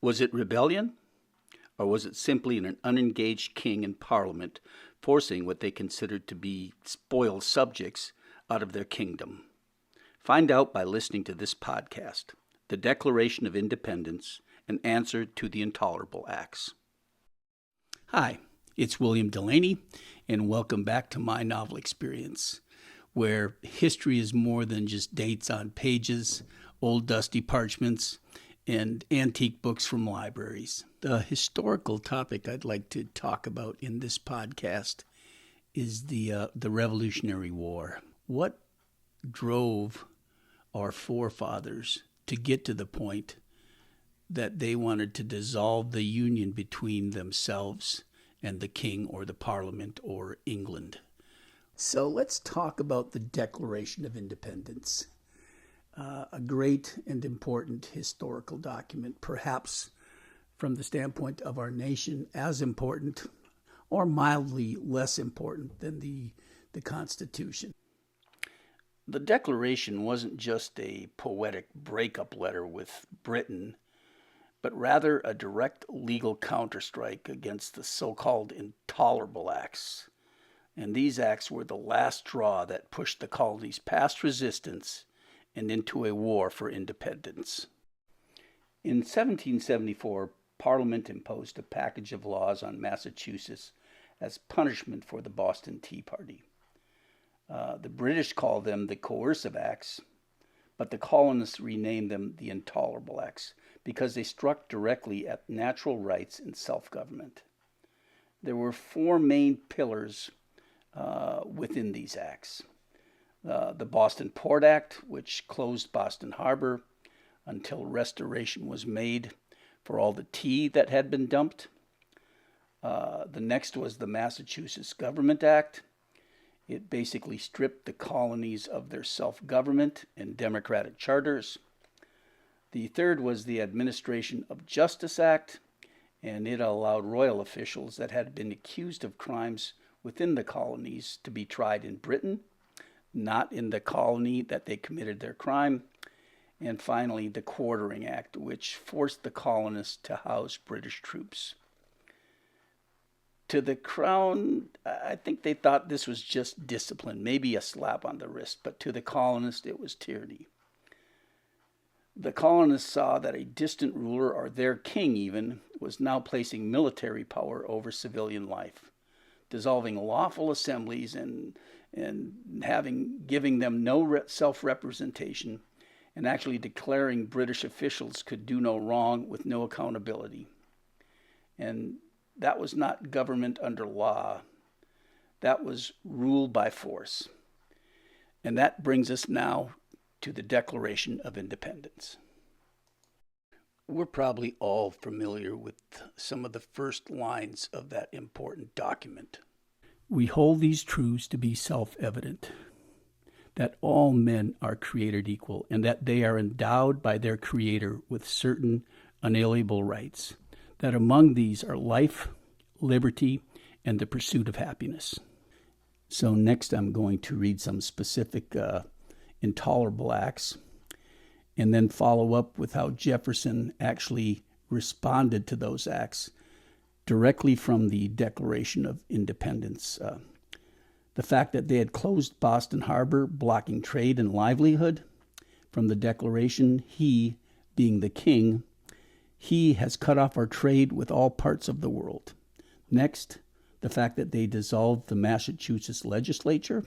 Was it rebellion? Or was it simply an unengaged king and parliament forcing what they considered to be spoiled subjects out of their kingdom? Find out by listening to this podcast, The Declaration of Independence, an Answer to the Intolerable Acts. Hi, it's William Delaney, and welcome back to my novel experience, where history is more than just dates on pages, old dusty parchments, and antique books from libraries. The historical topic I'd like to talk about in this podcast is the Revolutionary War. What drove our forefathers to get to the point that they wanted to dissolve the union between themselves and the king or the parliament or England? So let's talk about the Declaration of Independence. A great and important historical document, perhaps from the standpoint of our nation as important or mildly less important than the Constitution. The Declaration wasn't just a poetic breakup letter with Britain, but rather a direct legal counterstrike against the so-called Intolerable Acts. And these acts were the last straw that pushed the colonies past resistance and into a war for independence. In 1774, Parliament imposed a package of laws on Massachusetts as punishment for the Boston Tea Party. The British called them the Coercive Acts, but the colonists renamed them the Intolerable Acts because they struck directly at natural rights and self-government. There were four main pillars within these acts. The Boston Port Act, which closed Boston Harbor until restoration was made for all the tea that had been dumped. The next was the Massachusetts Government Act. It basically stripped the colonies of their self-government and democratic charters. The third was the Administration of Justice Act, and it allowed royal officials that had been accused of crimes within the colonies to be tried in Britain, not in the colony that they committed their crime. And finally, the Quartering Act, which forced the colonists to house British troops. To the Crown, I think they thought this was just discipline, maybe a slap on the wrist, but to the colonists, it was tyranny. The colonists saw that a distant ruler, or their king even, was now placing military power over civilian life, dissolving lawful assemblies and giving them no self-representation, and actually declaring British officials could do no wrong with no accountability. And that was not government under law. That was rule by force. And that brings us now to the Declaration of Independence. We're probably all familiar with some of the first lines of that important document. We hold these truths to be self-evident, that all men are created equal, and that they are endowed by their Creator with certain unalienable rights, that among these are life, liberty, and the pursuit of happiness. So next I'm going to read some specific intolerable acts, and then follow up with how Jefferson actually responded to those acts directly from the Declaration of Independence. The fact that they had closed Boston Harbor, blocking trade and livelihood. From the Declaration, he, being the king, he has cut off our trade with all parts of the world. Next, the fact that they dissolved the Massachusetts legislature.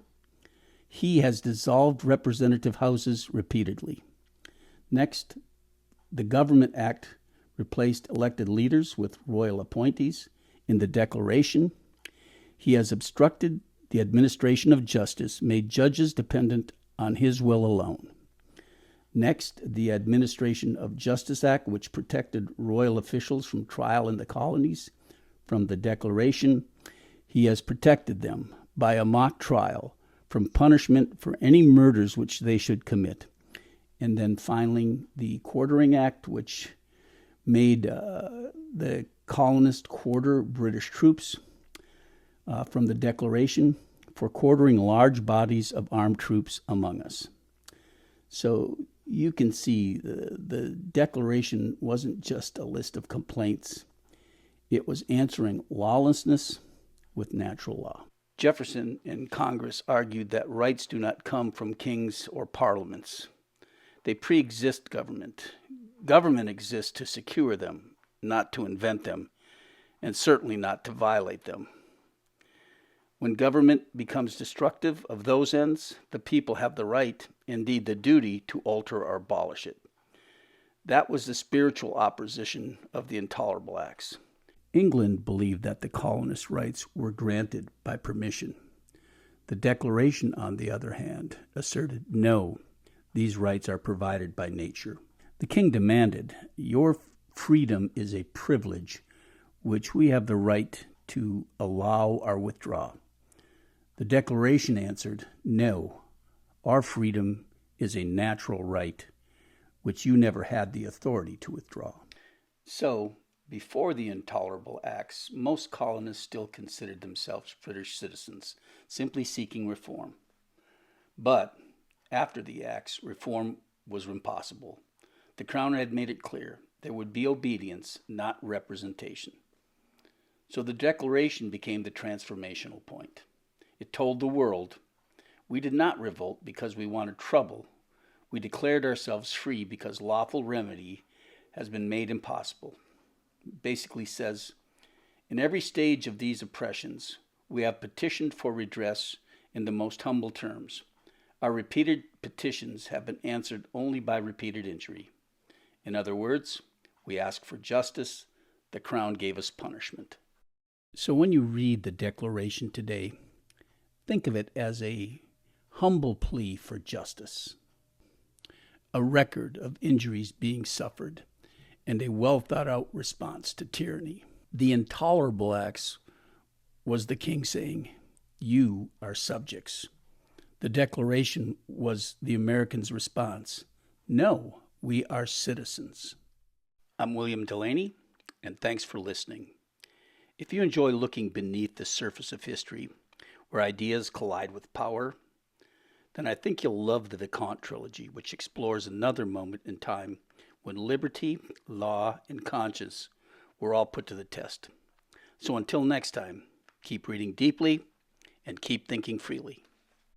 He has dissolved representative houses repeatedly. Next, the Government Act replaced elected leaders with royal appointees. In the Declaration, he has obstructed the administration of justice, made judges dependent on his will alone. Next, the Administration of Justice Act, which protected royal officials from trial in the colonies. From the Declaration, he has protected them by a mock trial from punishment for any murders which they should commit. And then finally, the Quartering Act, which made the colonists quarter British troops. From the Declaration, for quartering large bodies of armed troops among us. So you can see the Declaration wasn't just a list of complaints. It was answering lawlessness with natural law. Jefferson and Congress argued that rights do not come from kings or parliaments. They pre-exist government. Government exists to secure them, not to invent them, and certainly not to violate them. When government becomes destructive of those ends, the people have the right, indeed the duty, to alter or abolish it. That was the spiritual opposition of the Intolerable Acts. England believed that the colonists' rights were granted by permission. The Declaration, on the other hand, asserted no, these rights are provided by nature. The king demanded, your freedom is a privilege which we have the right to allow or withdraw. The Declaration answered, no, our freedom is a natural right which you never had the authority to withdraw. So, before the Intolerable Acts, most colonists still considered themselves British citizens, simply seeking reform. But after the Acts, reform was impossible. The Crown had made it clear there would be obedience, not representation. So the Declaration became the transformational point. It told the world, we did not revolt because we wanted trouble. We declared ourselves free because lawful remedy has been made impossible. Basically says, in every stage of these oppressions, we have petitioned for redress in the most humble terms. Our repeated petitions have been answered only by repeated injury. In other words, we asked for justice, the Crown gave us punishment. So when you read the Declaration today, think of it as a humble plea for justice, a record of injuries being suffered, and a well-thought-out response to tyranny. The Intolerable Acts was the king saying, you are subjects. The Declaration was the Americans' response, no, we are citizens. I'm William Delaney, and thanks for listening. If you enjoy looking beneath the surface of history, where ideas collide with power, then I think you'll love the Vicomte trilogy, which explores another moment in time when liberty, law, and conscience were all put to the test. So until next time, keep reading deeply and keep thinking freely.